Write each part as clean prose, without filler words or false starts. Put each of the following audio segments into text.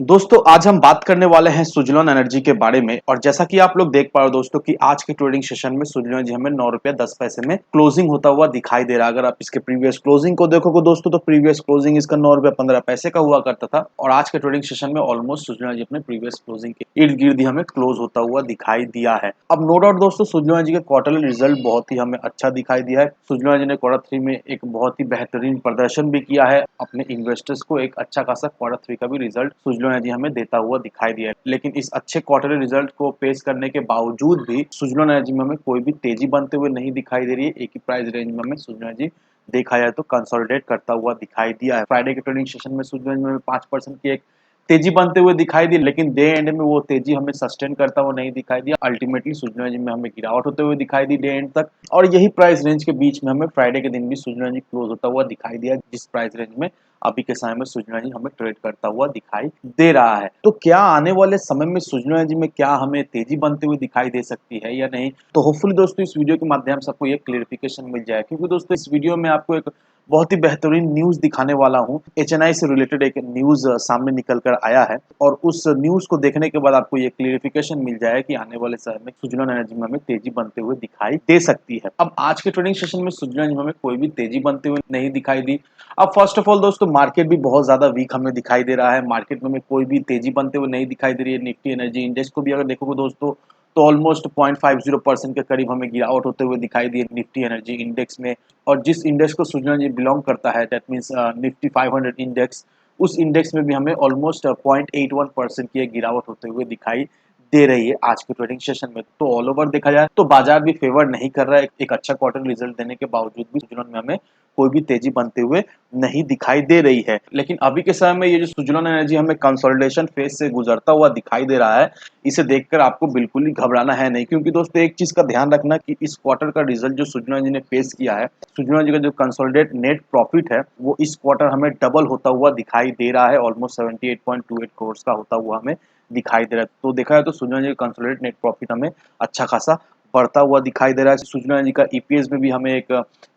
दोस्तों आज हम बात करने वाले हैं सुजलॉन एनर्जी के बारे में। और जैसा कि आप लोग देख पा रहे हो दोस्तों कि आज के ट्रेडिंग सेशन में सुजलॉन एनर्जी हमें 9 रुपया 10 पैसे में क्लोजिंग होता हुआ दिखाई दे रहा है। अगर आप इसके प्रीवियस क्लोजिंग को देखोगे दोस्तों तो प्रीवियस क्लोजिंग इसका 9 रुपया 15 पैसे का हुआ करता था और आज के ट्रेडिंग सेशन में ऑलमोस्ट सुजलॉन एनर्जी अपने प्रीवियस क्लोजिंग के इर्द गिर्द ही हमें क्लोज होता हुआ दिखाई दिया है। अब नो डाउट दोस्तों सुजलॉन एनर्जी के क्वार्टरली रिजल्ट बहुत ही हमें अच्छा दिखाई दिया है। सुजलॉन एनर्जी ने क्वार्टर 3 में एक बहुत ही बेहतरीन प्रदर्शन भी किया है। अपने इन्वेस्टर्स को एक अच्छा खासा क्वार्टर 3 का भी रिजल्ट सुजलॉन एनर्जी हमें देता हुआ दिखाई दिया है। लेकिन इस अच्छे क्वार्टरली रिजल्ट को पेश करने के बावजूद भी सुजलॉन एनर्जी में हमें कोई भी तेजी बनते हुए नहीं दिखाई दे रही है। एक ही प्राइस रेंज में हमें सुजलॉन एनर्जी देखा जाए तो कंसोलिडेट करता हुआ दिखाई दिया है। फ्राइडे के ट्रेडिंग सेशन में सुजलॉन एनर्जी में 5% की एक तेजी बनते हुए दिखाई दी, लेकिन डे एंड में वो तेजी हमें सस्टेन करता हुआ नहीं दिखाई दिया। अल्टीमेटली सुजलॉन एनर्जी में हमें गिरावट होते हुए दिखाई दी डे एंड तक, और यही प्राइस रेंज के बीच में हमें फ्राइडे के दिन भी सुजलॉन एनर्जी क्लोज होता हुआ दिखाई दिया, जिस प्राइस रेंज में अभी के समय में सुजलॉन एनर्जी हमें ट्रेड करता हुआ दिखाई दे रहा है। तो क्या आने वाले समय में सुजलॉन एनर्जी में क्या हमें तेजी बनते हुए दिखाई दे सकती है या नहीं? तो होपफुली दोस्तों इस वीडियो के माध्यम से आपको ये क्लियरिफिकेशन मिल जाए, क्योंकि दोस्तों इस वीडियो में आपको एक बहुत ही बेहतरीन न्यूज दिखाने वाला हूँ। एचएनआई से रिलेटेड एक न्यूज सामने निकल कर आया है और उस न्यूज को देखने के बाद आपको ये क्लियरिफिकेशन मिल जाए कि आने वाले समय में सुजलॉन एनर्जी में हमें तेजी बनते हुए दिखाई दे सकती है। अब आज के ट्रेडिंग सेशन में सुजलॉन एनर्जी में हमें कोई भी तेजी बनते हुए नहीं दिखाई दी। अब फर्स्ट ऑफ ऑल दोस्तों मार्केट भी बहुत ज्यादा वीक हमें दिखाई दे रहा है। मार्केट में हमें कोई भी तेजी बनते हुए नहीं दिखाई दे रही है। निफ्टी एनर्जी इंडेक्स को भी अगर देखोगे दोस्तों तो ऑलमोस्ट 0.50% के करीब हमें गिरावट होते हुए दिखाई दी निफ्टी एनर्जी इंडेक्स में। और जिस इंडेक्स को सुजलॉन एनर्जी बिलोंग करता है दैट मीन्स निफ्टी 500 इंडेक्स, उस इंडेक्स में भी हमें ऑलमोस्ट 0.81% की एक गिरावट होते हुए दिखाई दे रही है आज के ट्रेडिंग सेशन में। तो ऑल ओवर देखा जाए तो बाजार भी फेवर नहीं कर रहा है। एक अच्छा क्वार्टर रिजल्ट देने के बावजूद भी सुजलॉन में हमें कोई भी तेजी बनते हुए नहीं दिखाई दे रही है। लेकिन अभी के समय में ये जो सुजलॉन एनर्जी हमें कंसोलिडेशन फेज से गुजरता हुआ दिखाई दे रहा है, इसे देखकर आपको बिल्कुल ही घबराना है नहीं। क्योंकि दोस्तों एक चीज का ध्यान रखना कि इस क्वार्टर का रिजल्ट जो सुजलॉन एनर्जी ने पेश किया है, सुजलॉन एनर्जी का जो कंसोलिडेट नेट प्रॉफिट है वो इस क्वार्टर हमें डबल होता हुआ दिखाई दे रहा है। ऑलमोस्ट 78.28 करोड़ का होता हुआ हमें दिखाई दे रहा है। तो देखा है तो सुजलॉन एनर्जी का कंसोलिडेट नेट प्रॉफिट हमें अच्छा खासा बढ़ता हुआ दिखाई दे रहा है। सुजलॉन एनर्जी का ईपीएस में भी हमें एक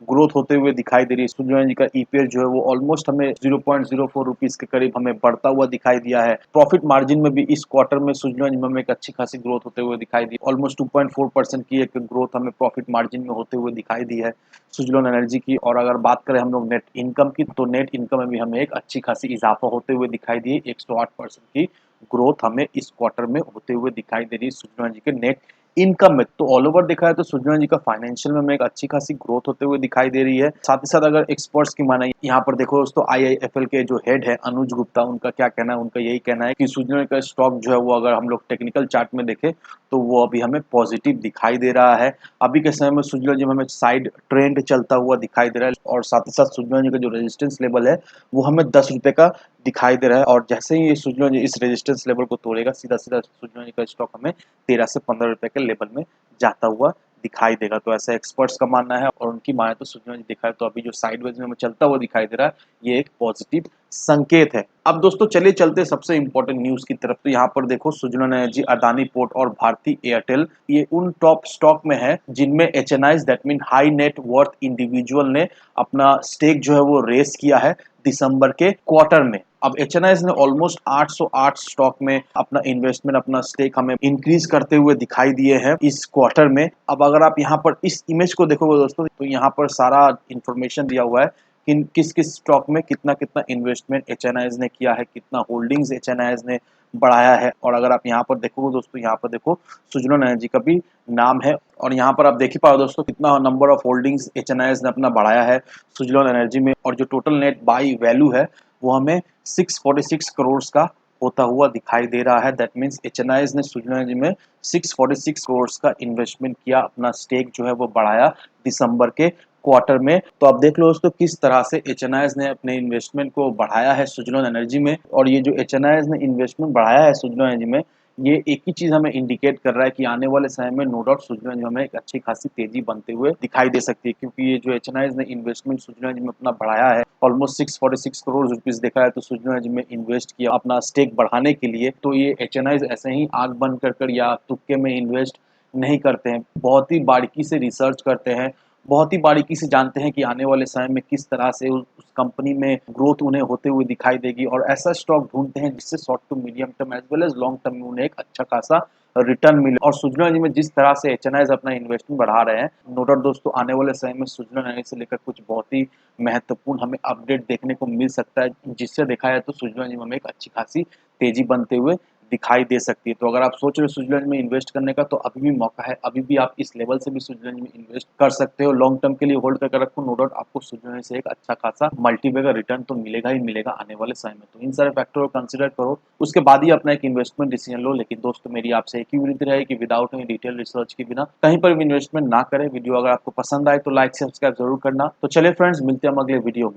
ग्रोथ होते हुए दिखाई दे रही है। सुजलॉन एनर्जी का ईपीएस जो है वो ऑलमोस्ट हमें 0.04 रुपीज के करीब हमें बढ़ता हुआ दिखाई दिया है। प्रॉफिट मार्जिन में भी इस क्वार्टर में सुजलॉन एनर्जी में हमें एक अच्छी खासी ग्रोथ होते हुए दिखाई दी। ऑलमोस्ट 2.4% की एक ग्रोथ हमें प्रॉफिट मार्जिन में होते हुए दिखाई दी है सुजलॉन एनर्जी की। और अगर बात करें हम लोग नेट इनकम की, तो नेट इनकम में भी हमें एक अच्छी खासी इजाफा होते हुए दिखाई दी है। 108% की ग्रोथ हमें इस क्वार्टर में होते हुए दिखाई दे रही है सुजलॉन एनर्जी के नेट इनकम में। तो ऑल ओवर देखा है तो सुजलॉन एनर्जी का फाइनेंशियल में हमें एक अच्छी खासी ग्रोथ होते हुए दिखाई दे रही है। साथ ही साथ अगर एक्सपर्ट्स की माने यहाँ पर देखो दोस्तों आईआईएफएल के जो हेड है अनुज गुप्ता, उनका क्या कहना है? उनका यही कहना है कि सुजलॉन का स्टॉक जो है वो अगर हम लोग टेक्निकल चार्ट में देखें तो वो अभी हमें पॉजिटिव दिखाई दे रहा है। अभी के समय में सुजलॉन एनर्जी में हमें साइड ट्रेंड चलता हुआ दिखाई दे रहा है। और साथ ही साथ सुजलॉन एनर्जी का जो रेजिस्टेंस लेवल है वो हमें 10 रुपए का दिखाई दे रहा है। और जैसे ही ये सुजलॉन एनर्जी इस रेजिस्टेंस लेवल को तोड़ेगा सीधा सीधा सुजलॉन एनर्जी का स्टॉक हमें 13 से 15 रुपए के लेवल में जाता हुआ दिखाई देगा। तो ऐसा एक्सपर्ट्स का मानना है और उनकी माने तो सुजलॉन एनर्जी देखा है तो अभी जो साइडवेज में हमें चलता हुआ दिखाई दे रहा है ये एक पॉजिटिव संकेत है। अब दोस्तों चलिए चलते सबसे इंपॉर्टेंट न्यूज की तरफ। तो यहाँ पर देखो सुजलॉन एनर्जी, अदानी पोर्ट और भारती एयरटेल ये उन टॉप स्टॉक में है जिनमें HNIs that mean high net worth individual ने अपना स्टेक जो है वो रेस किया है दिसंबर के क्वार्टर में। अब एचएनआईज ने ऑलमोस्ट 808 स्टॉक में अपना इन्वेस्टमेंट, अपना स्टेक हमें इंक्रीज करते हुए दिखाई दिए हैं इस क्वार्टर में। अब अगर आप यहाँ पर इस इमेज को देखोगे दोस्तों तो यहाँ पर सारा इंफॉर्मेशन दिया हुआ है कि किस किस स्टॉक में कितना कितना इन्वेस्टमेंट एचएनआईज ने किया है, कितना होल्डिंग्स एचएनआईज ने बढ़ाया है। और अगर आप यहाँ पर देखोगे दोस्तों, यहाँ पर देखो सुजलॉन एनर्जी का भी नाम है और यहाँ पर आप देख ही पाओ दोस्तों कितना नंबर ऑफ होल्डिंग्स एचएनआईज ने अपना बढ़ाया है सुजलॉन एनर्जी में। और जो टोटल नेट बाई वैल्यू है वो हमें 646 करोड़ का होता हुआ दिखाई दे रहा है। दैट मीन्स एचएनआईज ने सुजलॉन एनर्जी में 646 करोड़ का इन्वेस्टमेंट किया, अपना स्टेक जो है वो बढ़ाया दिसंबर के क्वार्टर में। तो आप देख लो दोस्तों किस तरह से एचएनआईज ने अपने इन्वेस्टमेंट को बढ़ाया है सुजलॉन एनर्जी में। और ये जो एचएनआईज ने इन्वेस्टमेंट बढ़ाया है सुजलॉन एनर्जी में, ये एक ही चीज हमें इंडिकेट कर रहा है कि आने वाले समय में नो डाउट सुजलॉन एनर्जी हमें एक अच्छी खासी तेजी बनते हुए दिखाई दे सकती है। क्योंकि ये जो एचएनआईज ने इन्वेस्टमेंट सुजलॉन एनर्जी में अपना बढ़ाया है, ऑलमोस्ट 646 करोड़ रुपीस देखा है तो सुजलॉन एनर्जी में इन्वेस्ट किया अपना स्टेक बढ़ाने के लिए। तो ये एचएनआईज ऐसे ही आंख बंद कर या तुक्के में इन्वेस्ट नहीं करते हैं, बहुत ही बारीकी से रिसर्च करते हैं, बहुत ही बारीकी से जानते हैं कि आने वाले समय में किस तरह से उस कंपनी में ग्रोथ उन्हें होते हुए दिखाई देगी और ऐसा स्टॉक ढूंढते हैं जिससे short to medium term as well as long term में उन्हें एक अच्छा खासा रिटर्न मिले। और सुजलॉन एनर्जी में जिस तरह से एचएनआईज अपना इन्वेस्टमेंट बढ़ा रहे हैं, नो डाउट दोस्तों आने वाले समय में सुजलॉन एनर्जी से लेकर कुछ बहुत ही महत्वपूर्ण हमें अपडेट देखने को मिल सकता है, जिससे देखा जाए तो सुजलॉन एनर्जी में हमें एक अच्छी खासी तेजी बनते हुए दिखाई दे सकती है। तो अगर आप सोच रहे हो स्विट्जरलैंड में इन्वेस्ट करने का, तो अभी भी मौका है, अभी भी आप इस लेवल से भी स्विट्जरलैंड में इन्वेस्ट कर सकते हो। लॉन्ग टर्म के लिए होल्ड करके रखो, नो डाउट आपको स्विट्जरलैंड से एक अच्छा खासा मल्टीबैगर रिटर्न तो मिलेगा ही मिलेगा आने वाले समय में। तो इन सारे फैक्टर को कंसिडर करो, उसके बाद ही अपना एक इन्वेस्टमेंट डिसीजन लो। लेकिन दोस्तों मेरी आपसे एक ही विनती रहेगी कि विदाउट एनी डिटेल रिसर्च के बिना कहीं पर भी इन्वेस्टमेंट ना करें। वीडियो अगर आपको पसंद आए तो लाइक सब्सक्राइब जरूर करना। तो चलिए फ्रेंड्स, मिलते हैं हम अगले वीडियो में।